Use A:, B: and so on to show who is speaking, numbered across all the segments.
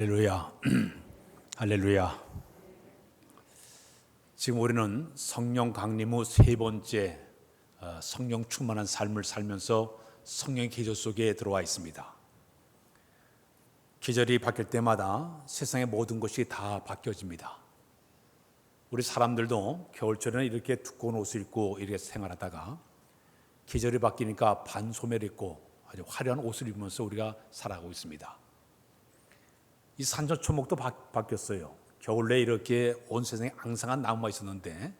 A: 할렐루야. 할렐루야. 지금 우리는 성령 강림 후 세 번째 성령 충만한 삶을 살면서 성령의 계절 속에 들어와 있습니다. 계절이 바뀔 때마다 세상의 모든 것이 다 바뀌어집니다. 우리 사람들도 겨울철에는 이렇게 두꺼운 옷을 입고 이렇게 생활하다가 계절이 바뀌니까 반소매를 입고 아주 화려한 옷을 입으면서 우리가 살아가고 있습니다. 이 산천초목도 바뀌었어요. 겨울 내에 이렇게 온 세상에 앙상한 나무가 있었는데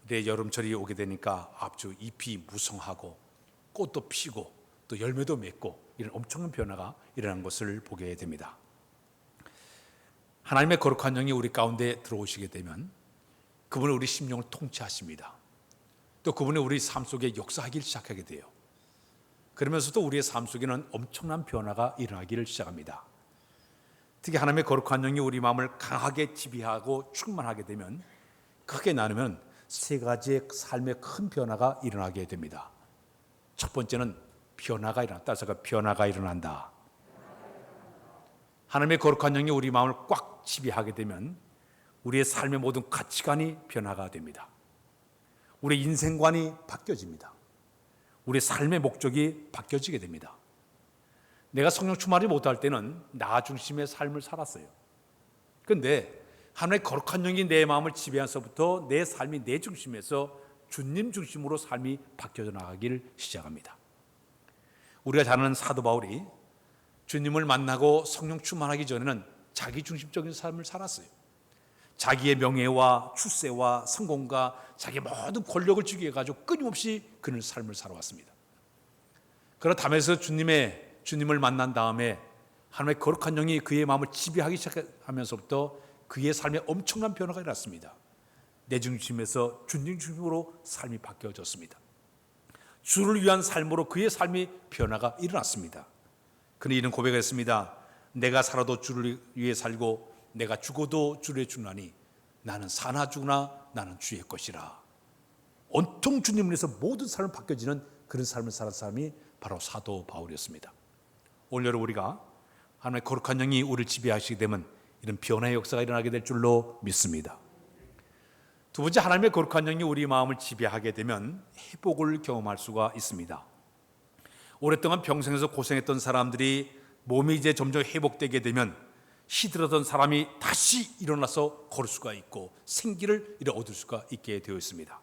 A: 이제 여름철이 오게 되니까 앞주 잎이 무성하고 꽃도 피고 또 열매도 맺고 이런 엄청난 변화가 일어난 것을 보게 됩니다. 하나님의 거룩한 영이 우리 가운데 들어오시게 되면 그분은 우리 심령을 통치하십니다. 또 그분이 우리 삶 속에 역사하기 시작하게 돼요. 그러면서도 우리의 삶 속에는 엄청난 변화가 일어나기를 시작합니다. 특히 하나님의 거룩한 영이 우리 마음을 강하게 지배하고 충만하게 되면 크게 나누면 세 가지의 삶의 큰 변화가 일어나게 됩니다. 첫 번째는 변화가 일어난다. 따라서 변화가 일어난다. 하나님의 거룩한 영이 우리 마음을 꽉 지배하게 되면 우리의 삶의 모든 가치관이 변화가 됩니다. 우리의 인생관이 바뀌어집니다. 우리의 삶의 목적이 바뀌어지게 됩니다. 내가 성령 충만하지 못할 때는 나 중심의 삶을 살았어요. 그런데 하나님의 거룩한 영이 내 마음을 지배하면서부터 내 삶이 내 중심에서 주님 중심으로 삶이 바뀌어져 나가기를 시작합니다. 우리가 잘 아는 사도 바울이 주님을 만나고 성령 충만하기 전에는 자기 중심적인 삶을 살았어요. 자기의 명예와 출세와 성공과 자기의 모든 권력을 주기 위해 가지고 끊임없이 그는 삶을 살아왔습니다. 그러나 담에서 주님을 만난 다음에 하나님의 거룩한 영이 그의 마음을 지배하기 시작하면서부터 그의 삶에 엄청난 변화가 일어났습니다. 내 중심에서 주님 중심으로 삶이 바뀌어졌습니다. 주를 위한 삶으로 그의 삶이 변화가 일어났습니다. 그는 이런 고백을 했습니다. 내가 살아도 주를 위해 살고 내가 죽어도 주를 위해 죽나니 나는 사나 죽으나 나는 주의 것이라. 온통 주님을 위해서 모든 삶을 바뀌어지는 그런 삶을 살았던 사람이 바로 사도 바울이었습니다. 오늘 우리가 하나님의 거룩한 영이 우리를 지배하시게 되면 이런 변화의 역사가 일어나게 될 줄로 믿습니다. 두 번째, 하나님의 거룩한 영이 우리 마음을 지배하게 되면 회복을 경험할 수가 있습니다. 오랫동안 병생에서 고생했던 사람들이 몸이 이제 점점 회복되게 되면 시들었던 사람이 다시 일어나서 걸을 수가 있고 생기를 얻을 수가 있게 되어 있습니다.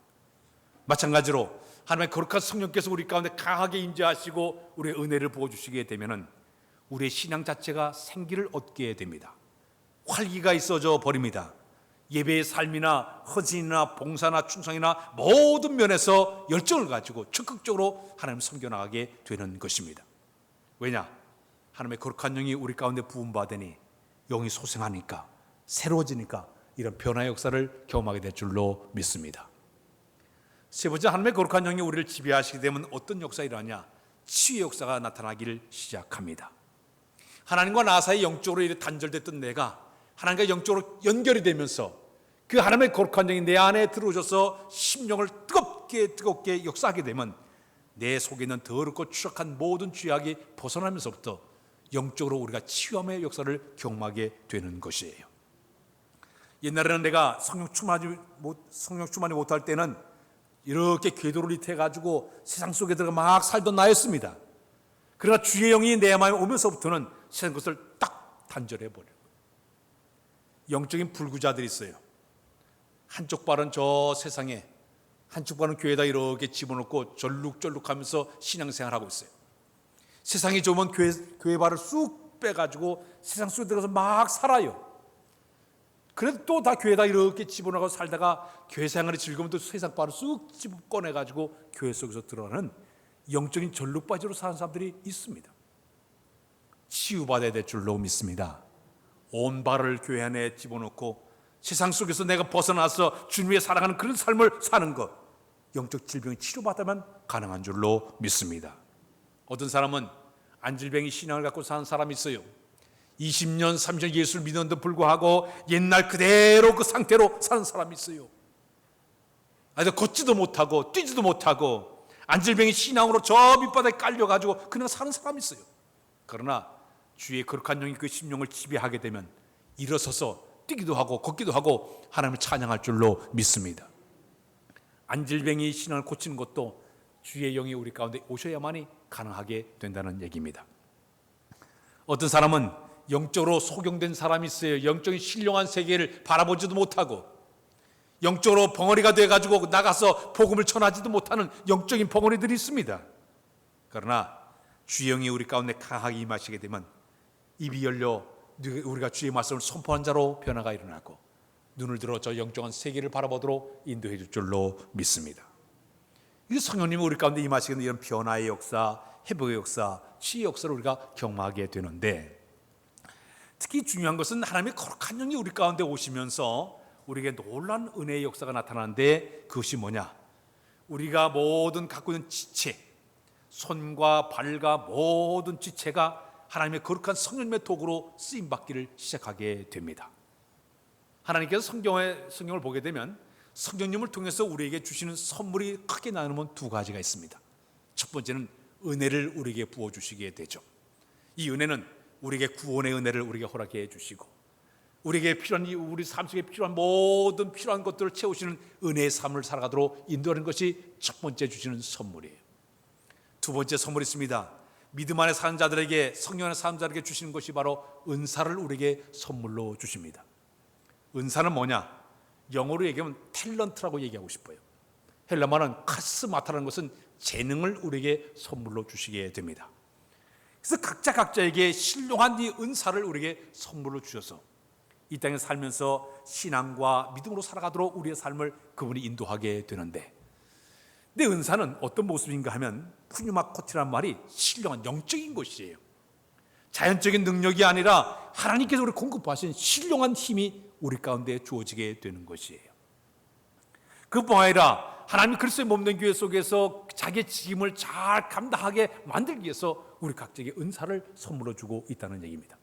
A: 마찬가지로 하나님의 거룩한 성령께서 우리 가운데 강하게 임재하시고 우리의 은혜를 부어주시게 되면 우리의 신앙 자체가 생기를 얻게 됩니다. 활기가 있어져 버립니다. 예배의 삶이나 헌신이나 봉사나 충성이나 모든 면에서 열정을 가지고 적극적으로 하나님을 섬겨나가게 되는 것입니다. 왜냐? 하나님의 거룩한 영이 우리 가운데 부음받으니 영이 소생하니까 새로워지니까 이런 변화의 역사를 경험하게 될 줄로 믿습니다. 세 번째, 하나님의 거룩한 영이 우리를 지배하시게 되면 어떤 역사가 일어나냐? 치유의 역사가 나타나기를 시작합니다. 하나님과 나 사이 영적으로 이렇게 단절됐던 내가 하나님과 영적으로 연결이 되면서 그 하나님의 거룩한 영이 내 안에 들어오셔서 심령을 뜨겁게 역사하게 되면 내 속에 있는 더럽고 추악한 모든 죄악이 벗어나면서부터 영적으로 우리가 치유함의 역사를 경험하게 되는 것이에요. 옛날에는 내가 성령 충만이 못할 때는 이렇게 궤도를 이태해가지고 세상 속에 들어가 막 살던 나였습니다. 그러나 주의 영이 내 마음에 오면서부터는 세상 것을 딱 단절해버려요. 영적인 불구자들이 있어요. 한쪽 발은 저 세상에, 한쪽 발은 교회에다 이렇게 집어넣고 절룩절룩하면서 신앙생활하고 있어요. 세상이 좋으면 교회 발을 쑥 빼가지고 세상 속에 들어가서 막 살아요. 그래도 또 다 교회에다 이렇게 집어넣고 살다가 교회 생활이 즐거우면 또 세상 발을 쑥 꺼내가지고 교회 속에서 들어가는 영적인 절룩바지로 사는 사람들이 있습니다. 치유받아야 될 줄로 믿습니다. 온 발을 교회 안에 집어넣고 세상 속에서 내가 벗어나서 주님 위해 살아가는 그런 삶을 사는 것, 영적 질병이 치료받으면 가능한 줄로 믿습니다. 어떤 사람은 안질병이 신앙을 갖고 사는 사람이 있어요. 20년, 30년 예수를 믿었는데 불구하고 옛날 그대로 그 상태로 사는 사람이 있어요. 아주 걷지도 못하고 뛰지도 못하고 안질병이 신앙으로 저 밑바닥에 깔려가지고 그냥 사는 사람이 있어요. 그러나 주의 거룩한 영이 그 심령을 지배하게 되면 일어서서 뛰기도 하고 걷기도 하고 하나님을 찬양할 줄로 믿습니다. 안질병이 신앙을 고치는 것도 주의 영이 우리 가운데 오셔야만이 가능하게 된다는 얘기입니다. 어떤 사람은 영적으로 소경된 사람이 있어요. 영적인 신령한 세계를 바라보지도 못하고 영적으로 벙어리가 돼가지고 나가서 복음을 전하지도 못하는 영적인 벙어리들이 있습니다. 그러나 주의 영이 우리 가운데 강하게 임하시게 되면 입이 열려 우리가 주의 말씀을 선포한 자로 변화가 일어나고 눈을 들어 저 영적인 세계를 바라보도록 인도해 줄 줄로 믿습니다. 이 성령님이 우리 가운데 임하시게 되는 이런 변화의 역사, 회복의 역사, 치유의 역사를 우리가 경험하게 되는데, 특히 중요한 것은 하나님의 거룩한 영이 우리 가운데 오시면서 우리에게 놀라운 은혜의 역사가 나타나는데, 그것이 뭐냐? 우리가 모든 갖고 있는 지체, 손과 발과 모든 지체가 하나님의 거룩한 성령님의 도구로 쓰임받기를 시작하게 됩니다. 하나님께서 성경을 보게 되면 성령님을 통해서 우리에게 주시는 선물이 크게 나누면 두 가지가 있습니다. 첫 번째는 은혜를 우리에게 부어주시게 되죠. 이 은혜는 우리에게 구원의 은혜를 우리에게 허락해 주시고 우리에게 필요한, 우리 삶 속에 필요한 모든 필요한 것들을 채우시는 은혜의 삶을 살아가도록 인도하는 것이 첫 번째 주시는 선물이에요. 두 번째 선물이 있습니다. 믿음 안에 사는 자들에게, 성령 안에 사는 자들에게 주시는 것이 바로 은사를 우리에게 선물로 주십니다. 은사는 뭐냐? 영어로 얘기하면 탤런트라고 얘기하고 싶어요. 헬라말은 카스마타라는 것은 재능을 우리에게 선물로 주시게 됩니다. 그래서 각자에게 신령한 이 은사를 우리에게 선물로 주셔서 이 땅에 살면서 신앙과 믿음으로 살아가도록 우리의 삶을 그분이 인도하게 되는데, 근데 은사는 어떤 모습인가 하면 푸뉴마코티라는 말이 신령한 영적인 것이에요. 자연적인 능력이 아니라 하나님께서 우리 공급하신 신령한 힘이 우리 가운데 주어지게 되는 것이에요. 그뿐 아니라 하나님이 그리스도의 몸된 교회 속에서 자기의 직임을 잘 감당하게 만들기 위해서 우리 각자에게 은사를 선물로 주고 있다는 얘기입니다.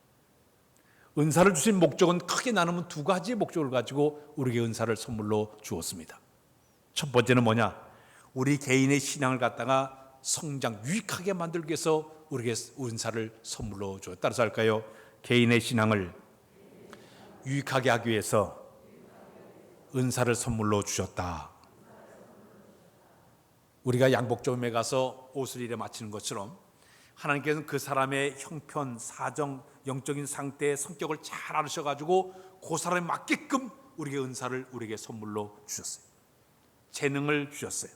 A: 은사를 주신 목적은 크게 나누면 두 가지의 목적을 가지고 우리에게 은사를 선물로 주었습니다. 첫 번째는 뭐냐? 우리 개인의 신앙을 갖다가 성장, 유익하게 만들기 위해서 우리에게 은사를 선물로 주었다. 따라서 할까요? 개인의 신앙을 유익하게 하기 위해서 은사를 선물로 주셨다. 우리가 양복점에 가서 옷을 일해 맞추는 것처럼 하나님께서는 그 사람의 형편, 사정, 영적인 상태, 성격을 잘 알으셔가지고 그 사람에 맞게끔 우리에게 은사를 우리에게 선물로 주셨어요. 재능을 주셨어요.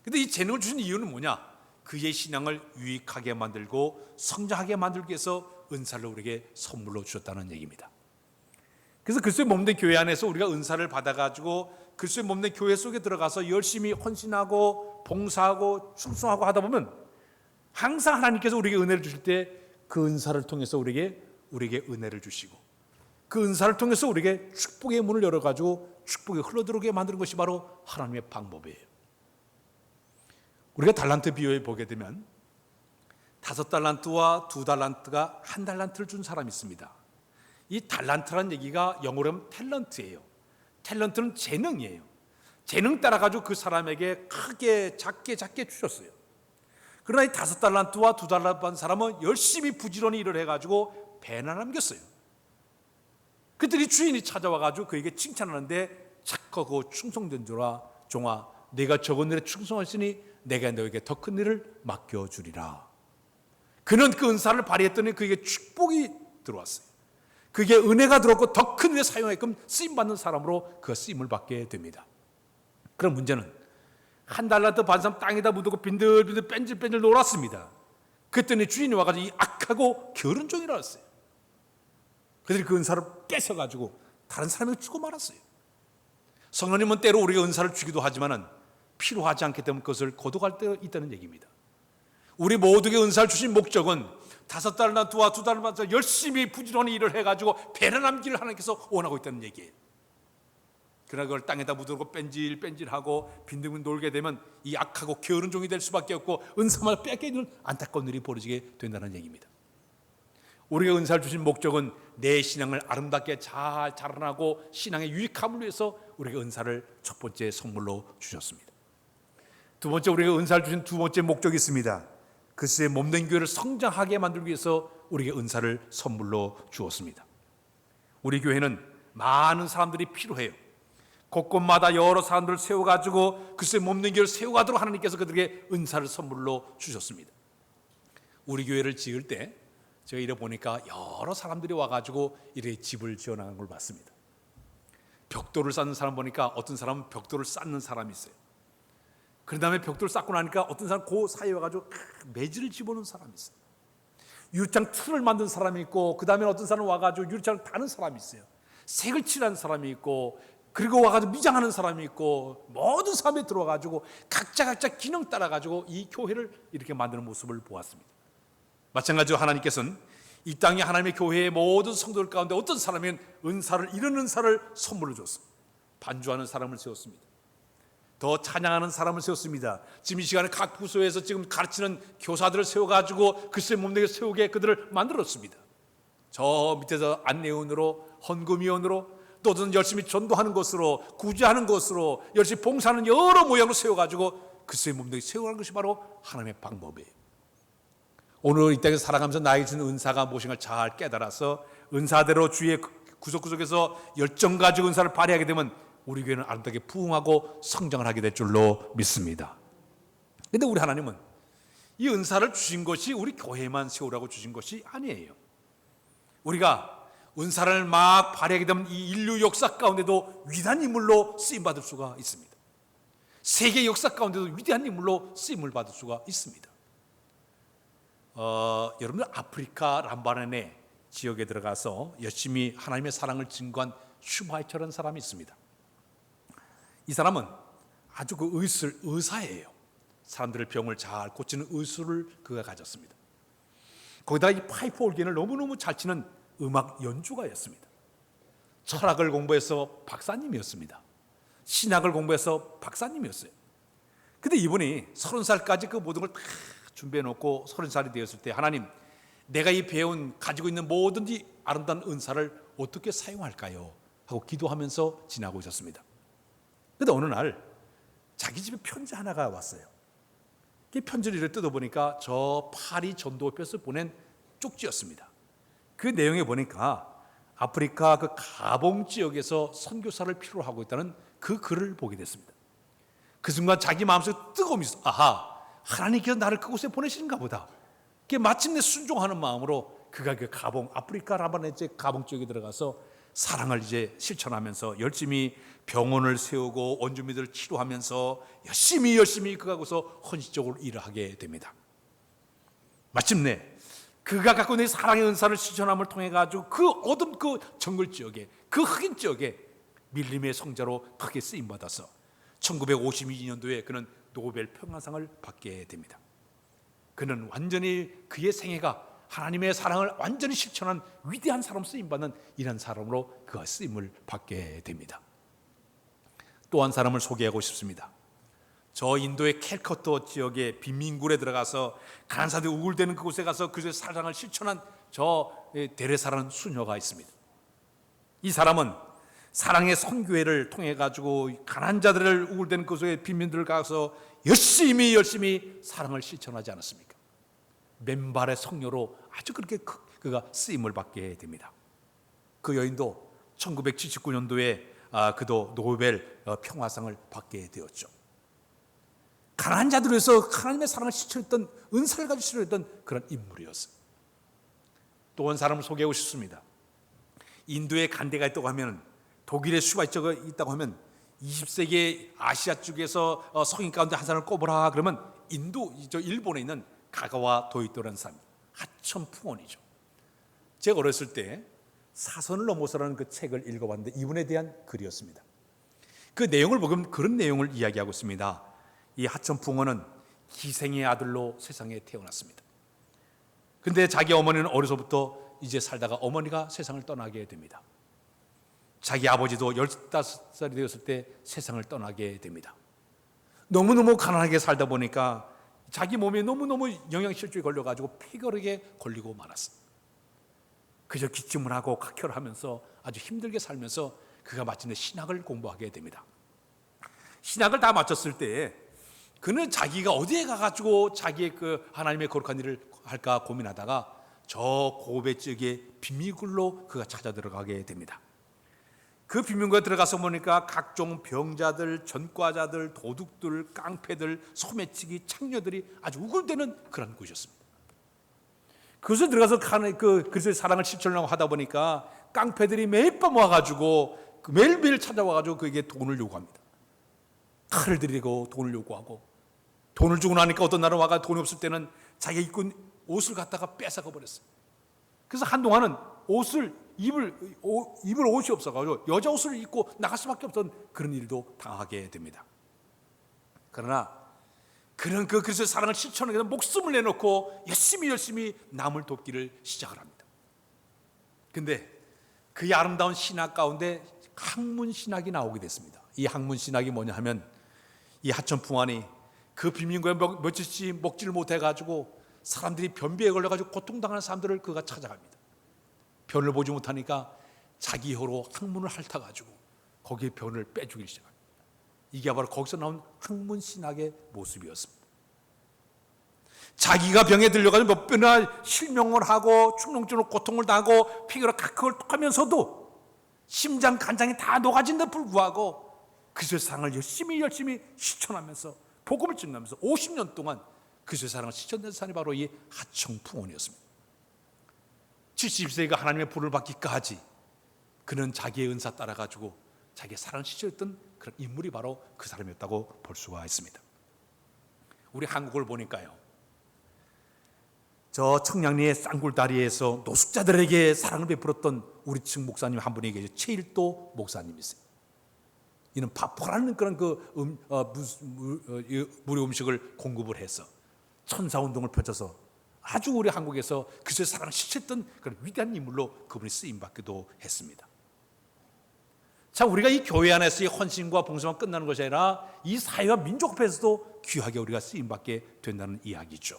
A: 근데 이 재능을 주신 이유는 뭐냐? 그의 신앙을 유익하게 만들고 성장하게 만들기 위해서 은사를 우리에게 선물로 주셨다는 얘기입니다. 그래서 그리스도의 몸된 교회 안에서 우리가 은사를 받아가지고 그리스도의 몸된 교회 속에 들어가서 열심히 헌신하고 봉사하고 충성하고 하다 보면 항상 하나님께서 우리에게 은혜를 주실 때 그 은사를 통해서 우리에게 은혜를 주시고 그 은사를 통해서 우리에게 축복의 문을 열어가지고 축복이 흘러들어오게 만드는 것이 바로 하나님의 방법이에요. 우리가 달란트 비유에 보게 되면 5달란트와 2달란트가 1달란트를 준 사람이 있습니다. 이 달란트라는 얘기가 영어로 하면 탤런트예요. 탤런트는 재능이에요. 재능 따라가지고 그 사람에게 크게 작게 주셨어요. 그러나 이 5달란트와 2달란트 받은 사람은 열심히 부지런히 일을 해가지고 배나 남겼어요. 그들이 주인이 찾아와가지고 그에게 칭찬하는데 착하고 충성된 종아, 내가 적은 일에 충성하시니 내가 너에게 더 큰 일을 맡겨주리라. 그는 그 은사를 발휘했더니 그에게 축복이 들어왔어요. 그게 은혜가 들었고 더 큰 일에 사용하게끔 쓰임받는 사람으로 그 쓰임을 받게 됩니다. 그런 문제는 1달란트 받은 사람 땅에다 묻고 빈들빈들 뺀질뺀질 놀았습니다. 그랬더니 주인이 와가지고 이 악하고 게으른 종이라 했어요. 그들이 그 은사를 뺏어가지고 다른 사람에게 주고 말았어요. 성령님은 때로 우리가 은사를 주기도 하지만은 필요하지 않기 때문에 그것을 거둬갈 때 있다는 얘기입니다. 우리 모두에게 은사를 주신 목적은 5달란트와 2달란트 열심히 부지런히 일을 해가지고 배를 남기를 하나님께서 원하고 있다는 얘기예요. 그러나 그걸 땅에다 묻어놓고 뺀질뺀질하고 빈둥빈둥 놀게 되면 이 악하고 게으른 종이 될 수밖에 없고 은사만 뺏기는 안타까운 일이 벌어지게 된다는 얘기입니다. 우리가 은사를 주신 목적은 내 신앙을 아름답게 잘 자라나고 신앙의 유익함을 위해서 우리가 은사를 첫 번째 선물로 주셨습니다. 두 번째, 우리가 은사를 주신 두 번째 목적이 있습니다. 그리스도의 몸된 교회를 성장하게 만들기 위해서 우리에게 은사를 선물로 주었습니다. 우리 교회는 많은 사람들이 필요해요. 곳곳마다 여러 사람들을 세워가지고 글쎄 몸는 길을 세워가도록 하나님께서 그들에게 은사를 선물로 주셨습니다. 우리 교회를 지을 때 제가 이래 보니까 여러 사람들이 와가지고 이렇게 집을 지어나간 걸 봤습니다. 벽돌을 쌓는 사람 보니까 어떤 사람은 벽돌을 쌓는 사람이 있어요. 그 다음에 벽돌을 쌓고 나니까 어떤 사람은 그 사이에 와가지고 매질을 집어넣는 사람이 있어요. 유리창 틀을 만든 사람이 있고, 그 다음에 어떤 사람은 와가지고 유리창을 다는 사람이 있어요. 색을 칠하는 사람이 있고, 그리고 와가지고 미장하는 사람이 있고, 모든 사람이 들어와가지고 각자 기능 따라가지고 이 교회를 이렇게 만드는 모습을 보았습니다. 마찬가지로 하나님께서는 이 땅에 하나님의 교회의 모든 성도들 가운데 어떤 사람은 이런 은사를 선물로 줬습니다. 반주하는 사람을 세웠습니다. 더 찬양하는 사람을 세웠습니다. 지금 이 시간에 각 부서에서 지금 가르치는 교사들을 세워가지고 글쎄 몸되게 세우게 그들을 만들었습니다. 저 밑에서 안내원으로, 헌금위원으로, 또는 열심히 전도하는 것으로, 구제하는 것으로, 열심히 봉사하는 여러 모양으로 세워가지고 글쎄 몸되게 세워가는 것이 바로 하나님의 방법이에요. 오늘 이 땅에서 살아가면서 나에게 주는 은사가 무엇인가 잘 깨달아서 은사대로 주의 구석구석에서 열정 가지고 은사를 발휘하게 되면 우리 교회는 아름답게 부흥하고 성장을 하게 될 줄로 믿습니다. 그런데 우리 하나님은 이 은사를 주신 것이 우리 교회만 세우라고 주신 것이 아니에요. 우리가 은사를 막 발휘하게 되면 이 인류 역사 가운데도 위대한 인물로 쓰임받을 수가 있습니다. 세계 역사 가운데도 위대한 인물로 쓰임을 받을 수가 있습니다. 여러분들 아프리카 람바네네 지역에 들어가서 열심히 하나님의 사랑을 증거한 슈마이처라는 사람이 있습니다. 이 사람은 아주 의사예요. 사람들의 병을 잘 고치는 의술을 그가 가졌습니다. 거기다가 이 파이프 올겐을 너무너무 잘 치는 음악 연주가였습니다. 철학을 공부해서 박사님이었습니다. 신학을 공부해서 박사님이었어요. 근데 이분이 30살까지 그 모든 걸 다 준비해 놓고 30살이 되었을 때 하나님, 내가 이 가지고 있는 모든 이 아름다운 은사를 어떻게 사용할까요? 하고 기도하면서 지나고 있었습니다. 그런데 어느 날 자기 집에 편지 하나가 왔어요. 그 편지를 뜯어보니까 저 파리 전도협회에서 보낸 쪽지였습니다. 그 내용에 보니까 아프리카 그 가봉 지역에서 선교사를 필요로 하고 있다는 그 글을 보게 됐습니다. 그 순간 자기 마음속에 뜨거움이 있어. 아하, 하나님께서 나를 그곳에 보내시는가 보다. 마침내 순종하는 마음으로 그가 그 가봉, 아프리카 라바네제 가봉 지역에 들어가서 사랑을 이제 실천하면서 열심히 병원을 세우고 원주민들을 치료하면서 열심히 그가 거기서 헌신적으로 일을 하게 됩니다. 마침내 그가 갖고 있는 사랑의 은사를 실천함을 통해 가지고 그 어둠 그 정글 지역에, 그 흑인 지역에 밀림의 성자로 크게 쓰임 받아서 1952년도에 그는 노벨 평화상을 받게 됩니다. 그는 완전히 그의 생애가 하나님의 사랑을 완전히 실천한 위대한 사람 쓰임받는 이런 사람으로 그가 쓰임을 받게 됩니다. 또 한 사람을 소개하고 싶습니다. 저 인도의 캘커터 지역의 빈민굴에 들어가서 가난한 사람들이 우울대는 그곳에 가서 그의 사랑을 실천한 저 데레사라는 수녀가 있습니다. 이 사람은 사랑의 선교회를 통해 가지고 가난한 자들을 우울대는 그곳에 빈민들을 가서 열심히 사랑을 실천하지 않았습니까? 맨발의 성녀로 아주 그렇게 그가 쓰임을 받게 됩니다. 그 여인도 1979년도에 그도 노벨 평화상을 받게 되었죠. 가난한 자들을 위해서 하나님의 사랑을 실천했던, 은사를 가지고 실천했던 그런 인물이었어요. 또 한 사람을 소개하고 싶습니다. 인도에 간대가 있다고 하면, 독일에 슈바이처가 있다고 하면 20세기 아시아 쪽에서 성인 가운데 한 사람을 꼽으라 그러면 일본에 있는 가가와 도이토라는 사람, 하천풍원이죠. 제가 어렸을 때 사선을 넘어서라는 그 책을 읽어봤는데 이분에 대한 글이었습니다. 그 내용을 보면 그런 내용을 이야기하고 있습니다. 이 하천풍원은 기생의 아들로 세상에 태어났습니다. 근데 자기 어머니는 어려서부터 이제 살다가 어머니가 세상을 떠나게 됩니다. 자기 아버지도 15살이 되었을 때 세상을 떠나게 됩니다. 너무너무 가난하게 살다 보니까 자기 몸에 너무너무 영양실조에 걸려가지고 폐결핵에 걸리고 말았어요. 그저 기침을 하고 각혈을 하면서 아주 힘들게 살면서 그가 마침내 신학을 공부하게 됩니다. 신학을 다 마쳤을 때 그는 자기가 어디에 가가지고 자기의 그 하나님의 거룩한 일을 할까 고민하다가 저 고배 지역의 비밀굴로 그가 찾아 들어가게 됩니다. 그 비밀굴에 들어가서 보니까 각종 병자들, 전과자들, 도둑들, 깡패들, 소매치기, 창녀들이 아주 우글대는 그런 곳이었습니다. 그것을 들어가서 그리스도의 사랑을 실천하려고 하다 보니까 깡패들이 매일 밤 와가지고 매일매일 찾아와가지고 그에게 돈을 요구합니다. 칼을 들이고 돈을 요구하고, 돈을 주고 나니까 어떤 날은 와가 돈이 없을 때는 자기가 입고 옷을 갖다가 뺏어가 버렸어요. 그래서 한동안은 입을 옷이 없어가지고 여자 옷을 입고 나갈 수밖에 없던 그런 일도 당하게 됩니다. 그러나 그는 그 그리스도의 사랑을 실천하기 위해서 목숨을 내놓고 열심히 남을 돕기를 시작을 합니다. 근데 그의 아름다운 신학 가운데 학문 신학이 나오게 됐습니다. 이 학문 신학이 뭐냐 하면, 이 하천풍환이 그 빈민구에 며칠씩 먹지를 못해가지고 사람들이 변비에 걸려가지고 고통당하는 사람들을 그가 찾아갑니다. 변을 보지 못하니까 자기 혀로 학문을 핥아가지고 거기에 변을 빼주기 시작합니다. 이게 바로 거기서 나온 학문 신학의 모습이었습니다. 자기가 병에 들려가지고 몇 번이나 실명을 하고 축농증으로 고통을 당하고 피가 각각을 하면서도 심장, 간장이 다 녹아진 데 불구하고 그리스도의 사랑을 열심히 실천하면서 복음을 증거하면서 50년 동안 그리스도의 사랑을 실천된 사람이 바로 이 하청풍원이었습니다. 70세가 하나님의 불을 받기까지 그는 자기의 은사 따라가지고 자기의 사랑을 실천했던 그런 인물이 바로 그 사람이었다고 볼 수가 있습니다. 우리 한국을 보니까요, 저 청량리의 쌍굴다리에서 노숙자들에게 사랑을 베풀었던 우리 측 목사님 한 분이 계세요. 최일도 목사님이세요. 이는 파포라는 그런 무료 음식을 공급을 해서 천사운동을 펼쳐서 아주 우리 한국에서 그리스도의 사랑을 실천했던 그런 위대한 인물로 그분이 쓰임받기도 했습니다. 자, 우리가 이 교회 안에서 이 헌신과 봉사만 끝나는 것이 아니라 이 사회와 민족 앞에서도 귀하게 우리가 쓰임받게 된다는 이야기죠.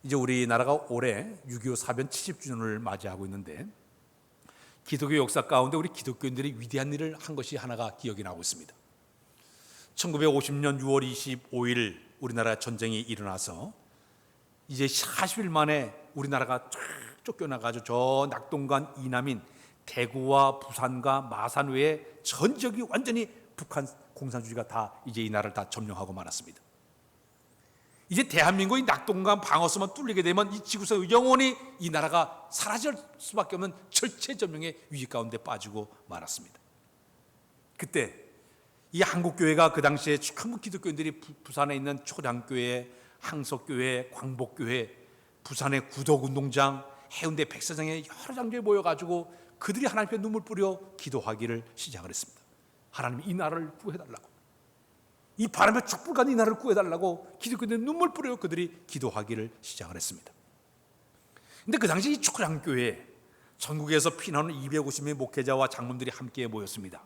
A: 이제 우리나라가 올해 6.25 사변 70주년을 맞이하고 있는데, 기독교 역사 가운데 우리 기독교인들이 위대한 일을 한 것이 하나가 기억이 나고 있습니다. 1950년 6월 25일 우리나라 전쟁이 일어나서 이제 40일 만에 우리나라가 쫙 쫓겨나가지고 저 낙동강 이남인 대구와 부산과 마산 외에 전 지역이 완전히 북한 공산주의가 다 이제 이 나라를 다 점령하고 말았습니다. 이제 대한민국이 낙동강 방어선만 뚫리게 되면 이 지구에서 영원히 이 나라가 사라질 수밖에 없는 절체절명의 위기 가운데 빠지고 말았습니다. 그때 이 한국교회가 그 당시에 전부 기독교인들이 부산에 있는 초량교회, 항석교회, 광복교회, 부산의 구덕운동장, 해운대 백사장에 여러 장소에 모여가지고 그들이 하나님께 눈물 뿌려 기도하기를 시작을 했습니다. 하나님, 이 나라를 구해달라고, 이 바람에 촛불간 이 나라를 구해달라고 기독교인들이 눈물 뿌려 그들이 기도하기를 시작을 했습니다. 근데 그 당시 이 초량교회에 전국에서 피난온 250명의 목회자와 장로들이 함께 모였습니다.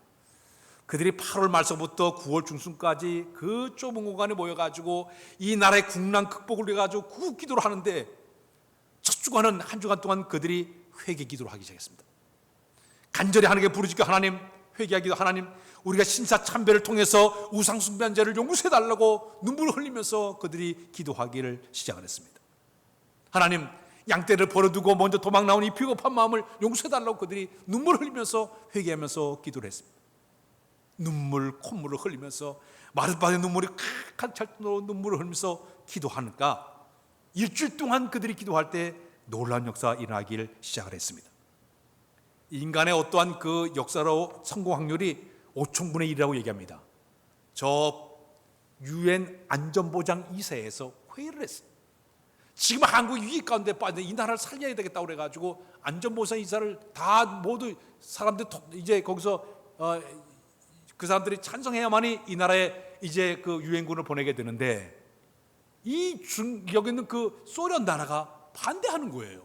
A: 그들이 8월 말서부터 9월 중순까지 그 좁은 공간에 모여가지고 이 나라의 국난 극복을 위해가지고 구국 기도를 하는데, 첫 주간은 한 주간 동안 그들이 회개 기도를 하기 시작했습니다. 간절히 하나님께 부르짖고, 하나님, 회개하기도, 하나님, 우리가 신사참배를 통해서 우상숭배한 죄를 용서해달라고 눈물을 흘리면서 그들이 기도하기를 시작을 했습니다. 하나님, 양떼를 버려두고 먼저 도망 나온 이 비겁한 마음을 용서해달라고 그들이 눈물을 흘리면서 회개하면서 기도를 했습니다. 콧물을 흘리면서 마룻바닥에 눈물이 칵칵 찰 정도로 눈물을 흘리면서 기도하니까 일주일 동안 그들이 기도할 때 놀라운 역사가 일어나기를 시작을 했습니다. 인간의 어떠한 그 역사로 성공 확률이 5천분의 1이라고 얘기합니다. 저 UN 안전보장 이사회에서 회의를 했어요. 지금 한국 위기 가운데 빠진 이 나라를 살려야 되겠다고 그래가지고 안전보장 이사를 다 모두 사람들 이제 거기서 그 사람들이 찬성해야만이 이 나라에 이제 그 유엔군을 보내게 되는데, 여기 있는 그 소련 나라가 반대하는 거예요.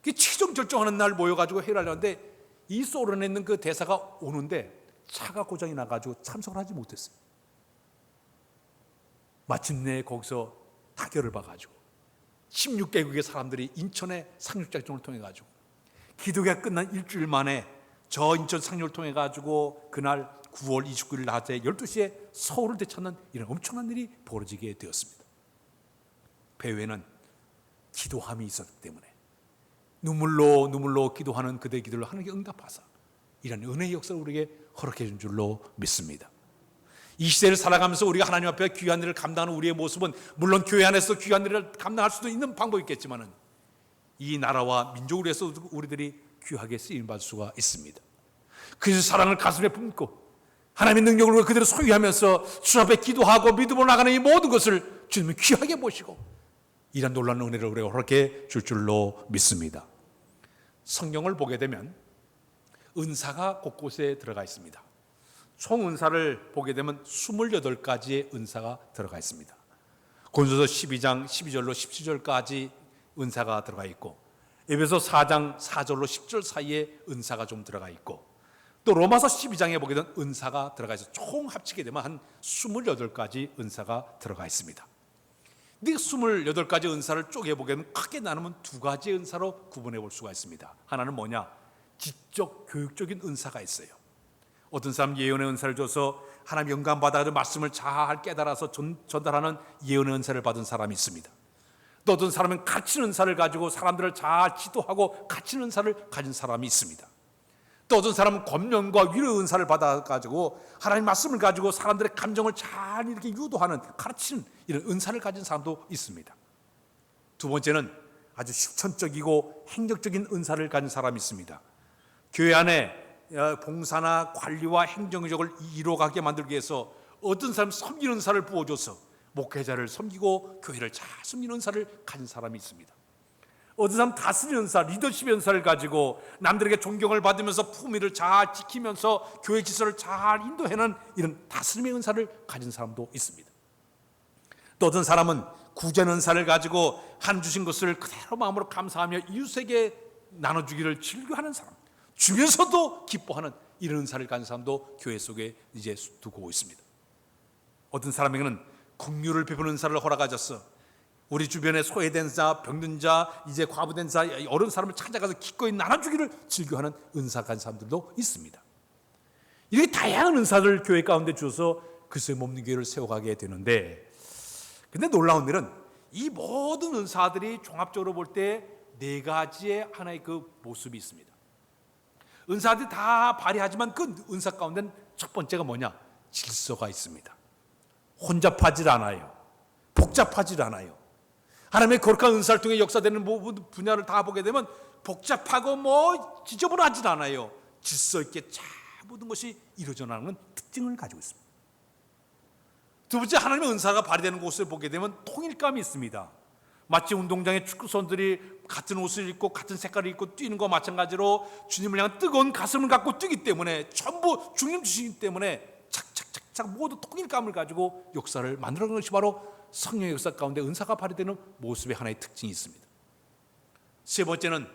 A: 최종 결정하는 날 모여가지고 회의를 하려는데, 이 소련에 있는 그 대사가 오는데 차가 고장이 나가지고 참석을 하지 못했어요. 마침내 거기서 타결을 봐가지고 16개국의 사람들이 인천의 상륙작전을 통해 가지고 기도가 끝난 일주일 만에 저 인천 상륙을 통해 가지고 그날 9월 29일 낮에 12시에 서울을 되찾는 이런 엄청난 일이 벌어지게 되었습니다. 배후에는 기도함이 있었기 때문에 눈물로 기도하는 그들의 기도를 하나님께 응답하사 이런 은혜의 역사를 우리에게 허락해 준 줄로 믿습니다. 이 시대를 살아가면서 우리가 하나님 앞에 귀한 일을 감당하는 우리의 모습은 물론 교회 안에서 귀한 일을 감당할 수도 있는 방법이 있겠지만 이 나라와 민족을 위해서 우리들이 귀하게 쓰임받을 수가 있습니다. 그래서 사랑을 가슴에 품고 하나님의 능력을 그대로 소유하면서 주 앞에 기도하고 믿음으로 나가는 이 모든 것을 주님은 귀하게 보시고 이런 놀라운 은혜를 우리가 허락해 줄 줄로 믿습니다. 성경을 보게 되면 은사가 곳곳에 들어가 있습니다. 총 은사를 보게 되면 28가지의 은사가 들어가 있습니다. 고린도서 12장 12절로 17절까지 은사가 들어가 있고 에베소 4장 4절로 10절 사이에 은사가 좀 들어가 있고 또 로마서 12장에 보게 되면 은사가 들어가 있어서 총 합치게 되면 한 28가지 은사가 들어가 있습니다. 근데 28가지 은사를 쪼개보게 되면 크게 나누면 두 가지의 은사로 구분해 볼 수가 있습니다. 하나는 뭐냐? 지적 교육적인 은사가 있어요. 어떤 사람 예언의 은사를 줘서 하나님 영감 받아서 말씀을 잘 깨달아서 전달하는 예언의 은사를 받은 사람이 있습니다. 또 어떤 사람은 가르치는 은사를 가지고 사람들을 잘 지도하고 가르치는 은사를 가진 사람이 있습니다. 또 어떤 사람은 권면과 위로의 은사를 받아가지고 하나님 말씀을 가지고 사람들의 감정을 잘 이렇게 유도하는 가르치는 이런 은사를 가진 사람도 있습니다. 두 번째는 아주 실천적이고 행정적인 은사를 가진 사람이 있습니다. 교회 안에 봉사나 관리와 행정적을 이루어가게 만들기 위해서 어떤 사람 섬기는 은사를 부어줘서 목회자를 섬기고 교회를 잘 섬기는 은사를 가진 사람이 있습니다. 어떤 사람 다스리는 은사, 리더십 은사를 가지고 남들에게 존경을 받으면서 품위를 잘 지키면서 교회 질서를 잘 인도하는 이런 다스림의 은사를 가진 사람도 있습니다. 또 어떤 사람은 구제는 은사를 가지고 한 주신 것을 그대로 마음으로 감사하며 이웃에게 나눠주기를 즐겨하는 사람, 주면서도 기뻐하는 이런 은사를 가진 사람도 교회 속에 이제 두고 있습니다. 어떤 사람에게는 긍휼을 베푸는 은사를 허락하셨어. 우리 주변에 소외된 자, 병든 자, 이제 과부된 자, 어려운 사람을 찾아가서 기꺼이 나눠주기를 즐겨하는 은사가 가진 사람들도 있습니다. 이렇게 다양한 은사를 교회 가운데 주어서 그리스도의 몸된 교회를 세워가게 되는데, 근데 놀라운 일은 이 모든 은사들이 종합적으로 볼 때 4가지의 하나의 그 모습이 있습니다. 은사들이 다 발휘하지만 그 은사 가운데는 첫 번째가 뭐냐? 질서가 있습니다. 혼잡하지 않아요. 복잡하지 않아요. 하나님의 거룩한 은사를 통해 역사되는 모든 분야를 다 보게 되면 복잡하고 지저분하지 않아요. 질서 있게 잘 모든 것이 이루어져 나가는 특징을 가지고 있습니다. 두 번째, 하나님의 은사가 발휘되는 곳을 보게 되면 통일감이 있습니다. 마치 운동장에 축구 선수들이 같은 옷을 입고 같은 색깔을 입고 뛰는 것과 마찬가지로 주님을 향한 뜨거운 가슴을 갖고 뛰기 때문에 전부 주님 주시기 때문에 착착착착 모두 통일감을 가지고 역사를 만들어가는 것이 바로 성령의 역사 가운데 은사가 발휘되는 모습의 하나의 특징이 있습니다. 세 번째는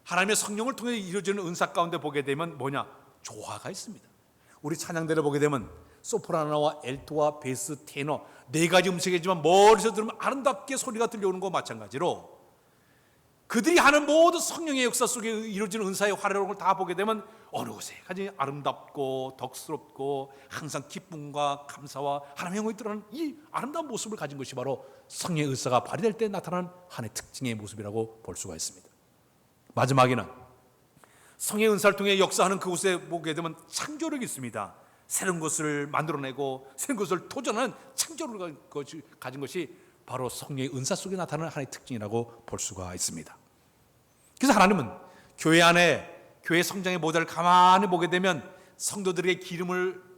A: 하나님의 성령을 통해 이루어지는 은사 가운데 보게 되면 뭐냐? 조화가 있습니다. 우리 찬양대를 보게 되면 소프라노와 엘토와 베이스, 테너 4가지 음색이지만 멀리서 들으면 아름답게 소리가 들려오는 것과 마찬가지로 그들이 하는 모든 성령의 역사 속에 이루어지는 은사의 활용을 다 보게 되면 어느 곳에 가지 아름답고 덕스럽고 항상 기쁨과 감사와 하나님의 영광이 드러나는 이 아름다운 모습을 가진 것이 바로 성령의 은사가 발휘될 때 나타나는 하나의 특징의 모습이라고 볼 수가 있습니다. 마지막에는 성령의 은사를 통해 역사하는 그곳에 보게 되면 창조력이 있습니다. 새로운 것을 만들어내고 새로운 것을 도전하는 창조력을 가진 것이 바로 성령의 은사 속에 나타나는 하나의 특징이라고 볼 수가 있습니다. 그래서 하나님은 교회 안에 교회 성장의 모델을 가만히 보게 되면 성도들에게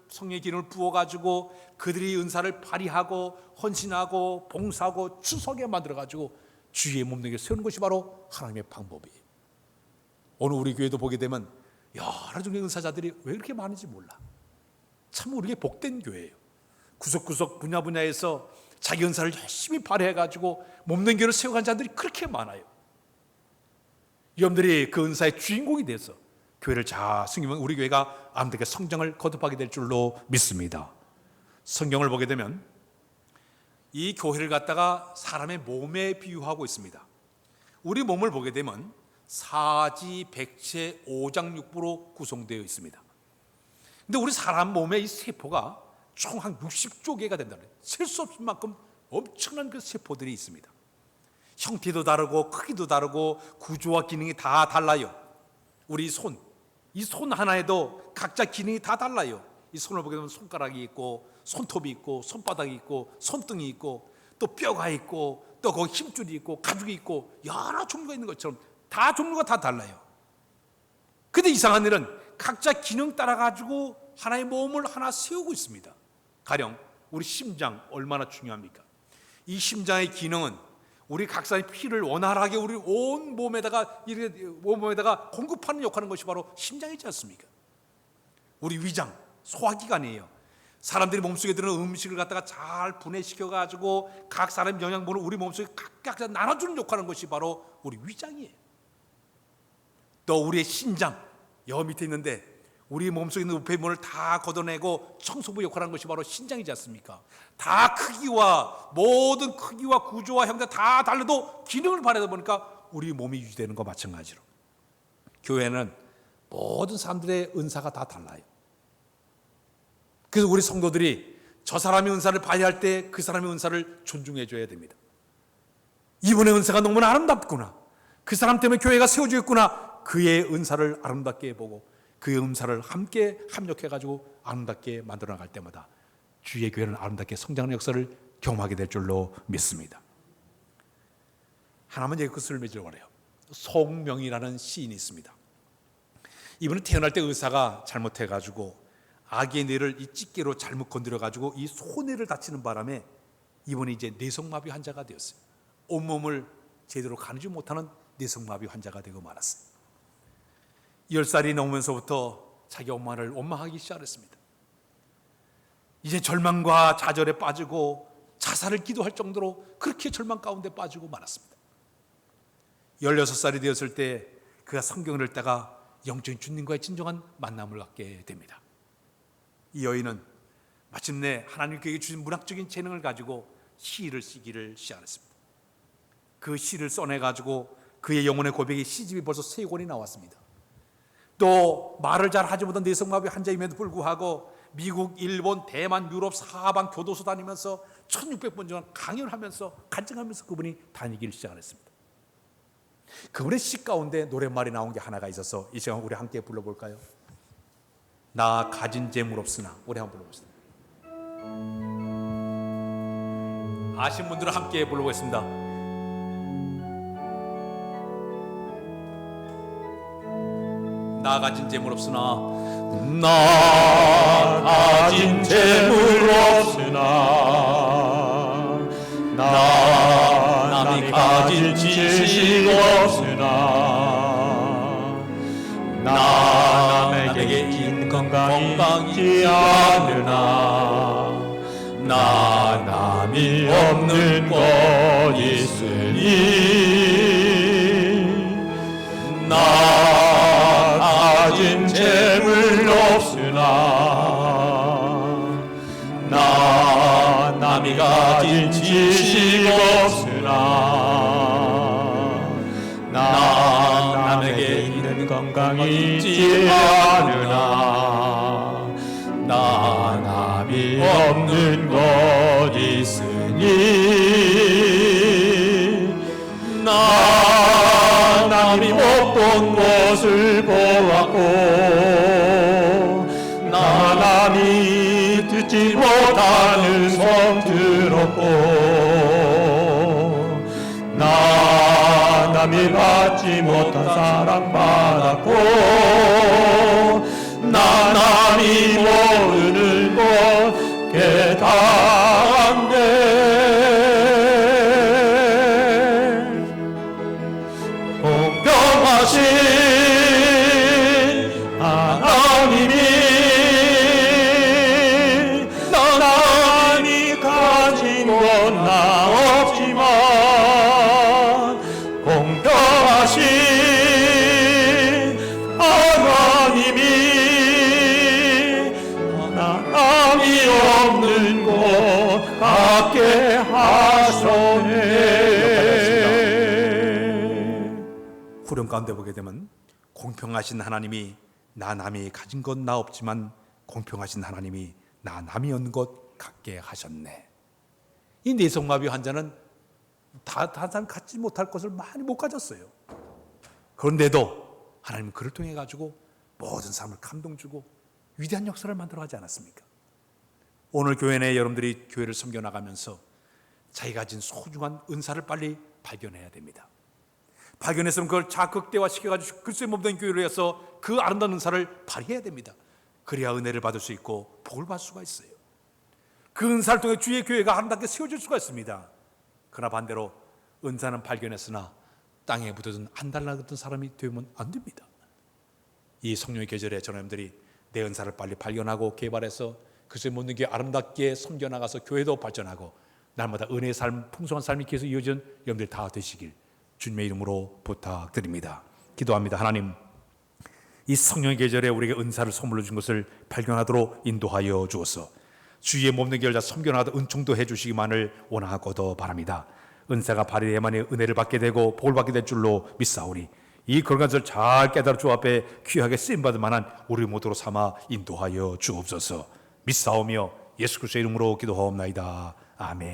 A: 성령의 기름을 부어가지고 그들이 은사를 발휘하고 헌신하고 봉사하고 추석에 만들어가지고 주의 몸되게 세우는 것이 바로 하나님의 방법이에요. 오늘 우리 교회도 보게 되면 여러 종류의 은사자들이 왜 이렇게 많은지 몰라. 참 우리에게 복된 교회예요. 구석구석 분야에서 자기 은사를 열심히 발휘해가지고 몸된 교회를 세워간 자들이 그렇게 많아요. 여러분들이 그 은사의 주인공이 돼서 교회를 잘 섬기면 우리 교회가 아름답게 성장을 거듭하게 될 줄로 믿습니다. 성경을 보게 되면 이 교회를 갖다가 사람의 몸에 비유하고 있습니다. 우리 몸을 보게 되면 사지, 백체, 오장육부로 구성되어 있습니다. 근데 우리 사람 몸의 이 세포가 총 한 60조 개가 된다는, 셀 수 없을 만큼 엄청난 그 세포들이 있습니다. 형태도 다르고 크기도 다르고 구조와 기능이 다 달라요. 우리 손, 이 손 하나에도 각자 기능이 다 달라요. 이 손을 보게 되면 손가락이 있고 손톱이 있고 손바닥이 있고 손등이 있고 또 뼈가 있고 또 거기 힘줄이 있고 가죽이 있고 여러 종류가 있는 것처럼 다 종류가 다 달라요. 근데 이상한 일은 각자 기능 따라 가지고 하나의 몸을 하나 세우고 있습니다. 가령 우리 심장 얼마나 중요합니까? 이 심장의 기능은 우리 각사의 피를 원활하게 우리 온 몸에다가 공급하는 역할하는 것이 바로 심장이지 않습니까? 우리 위장, 소화기관이에요. 사람들이 몸속에 들어있는 음식을 갖다가 잘 분해시켜 가지고 각 사람의 영양분을 우리 몸속에 각각 나눠주는 역할하는 것이 바로 우리 위장이에요. 또 우리의 신장, 여 밑에 있는데 우리 몸속에 있는 우폐물을 다 걷어내고 청소부 역할하는 것이 바로 신장이지 않습니까? 다 모든 크기와 구조와 형태 다 달라도 기능을 발휘하다 보니까 우리 몸이 유지되는 것과 마찬가지로 교회는 모든 사람들의 은사가 다 달라요. 그래서 우리 성도들이 저 사람의 은사를 발휘할 때 그 사람의 은사를 존중해 줘야 됩니다. 이분의 은사가 너무나 아름답구나, 그 사람 때문에 교회가 세워져 있구나, 그의 은사를 아름답게 보고 그의 은사를 함께 합력해가지고 아름답게 만들어 나갈 때마다 주의 교회는 아름답게 성장하는 역사를 경험하게 될 줄로 믿습니다. 하나만 얘기 끝을 맺으려고 해요. 송명이라는 시인이 있습니다. 이분은 태어날 때 의사가 잘못해가지고 아기의 뇌를 이 집게로 잘못 건드려가지고 이 소뇌를 다치는 바람에 이분이 이제 뇌성마비 환자가 되었어요. 온몸을 제대로 가누지 못하는 뇌성마비 환자가 되고 말았어요. 10살이 넘으면서부터 자기 엄마를 원망하기 시작했습니다. 이제 절망과 좌절에 빠지고 자살을 기도할 정도로 그렇게 절망 가운데 빠지고 말았습니다. 16살이 되었을 때 그가 성경을 읽다가 영적인 주님과의 진정한 만남을 갖게 됩니다. 이 여인은 마침내 하나님 그에게 주신 문학적인 재능을 가지고 시를 쓰기를 시작했습니다. 그 시를 써내가지고 그의 영혼의 고백이 시집이 벌써 3권이 나왔습니다. 또 말을 잘 하지 못한 뇌성마비 환자임에도 불구하고 미국, 일본, 대만, 유럽 사방 교도소 다니면서 1600번 동안 강연하면서 간증하면서 그분이 다니기를 시작했습니다. 그분의 시 가운데 노랫말이 나온 게 하나가 있어서 이 시간 우리 함께 불러볼까요? 나 가진 재물 없으나. 우리 한번 불러봅시다. 아신 분들은 함께 불러보겠습니다. 나 가진 재물 없으나,
B: 나 가진 재물 없으나, 나 남이 가진 지식 없으나, 나 남에게 긴 건강이 있지 않으나, 나 남이 없는 것 있으니, 나 가진 재물 없으나, 나 남이 가진 지식 없으나, 나 남에게 있는 건강이 있지 않으나, 나 남이 없는 것 있으니, 나 남이 못 본 것을 보았고, 나 남이 듣지 못하는 성 들었고, 나 남이 받지 못한 사랑 받았고, 나 남이 모르는 것 깨닫네. 공평하신 하나님이 나 남이 가진 건 나 없지만, 공평하신 하나님이 나 남이 없는 것 갖게 하셨네.
A: 후렴 가운데 보게 되면 공평하신 하나님이 나 남이 가진 건 나 없지만 공평하신 하나님이 나 남이 없는 것 갖게 하셨네. 이 뇌성마비 환자는 다른 사람이 갖지 못할 것을 많이 못 가졌어요. 그런데도 하나님은 그를 통해 가지고 모든 사람을 감동 주고 위대한 역사를 만들어 가지 않았습니까? 오늘 교회 내 여러분들이 교회를 섬겨 나가면서 자기가 가진 소중한 은사를 빨리 발견해야 됩니다. 발견해서는 그걸 자극대화 시켜가지고 글쎄 없는 교회를 해서 그 아름다운 은사를 발휘해야 됩니다. 그래야 은혜를 받을 수 있고 복을 받을 수가 있어요. 그 은사를 통해 주의 교회가 아름답게 세워질 수가 있습니다. 그러나 반대로 은사는 발견했으나 땅에 묻어둔 한 달러 같은 사람이 되면 안 됩니다. 이 성령의 계절에 저놈들이 내 은사를 빨리 발견하고 개발해서 글쎄 없는 교회 아름답게 섬겨나가서 교회도 발전하고 날마다 은혜의 삶, 풍성한 삶이 계속 이어진 여러분들 다 되시길 주님의 이름으로 부탁드립니다. 기도합니다. 하나님, 이 성령의 계절에 우리에게 은사를 선물로 준 것을 발견하도록 인도하여 주옵소서. 주위에 몸는 결자 섬겨나가도 은총도 해주시기만을 원하고도 바랍니다. 은사가 발휘돼야만 은혜를 받게 되고 복을 받게 될 줄로 믿사오니 이 그런 것을 잘 깨달아 주 앞에 귀하게 쓰임받을 만한 우리 모두로 삼아 인도하여 주옵소서. 믿사오며 예수 그리스도의 이름으로 기도하옵나이다. 아멘.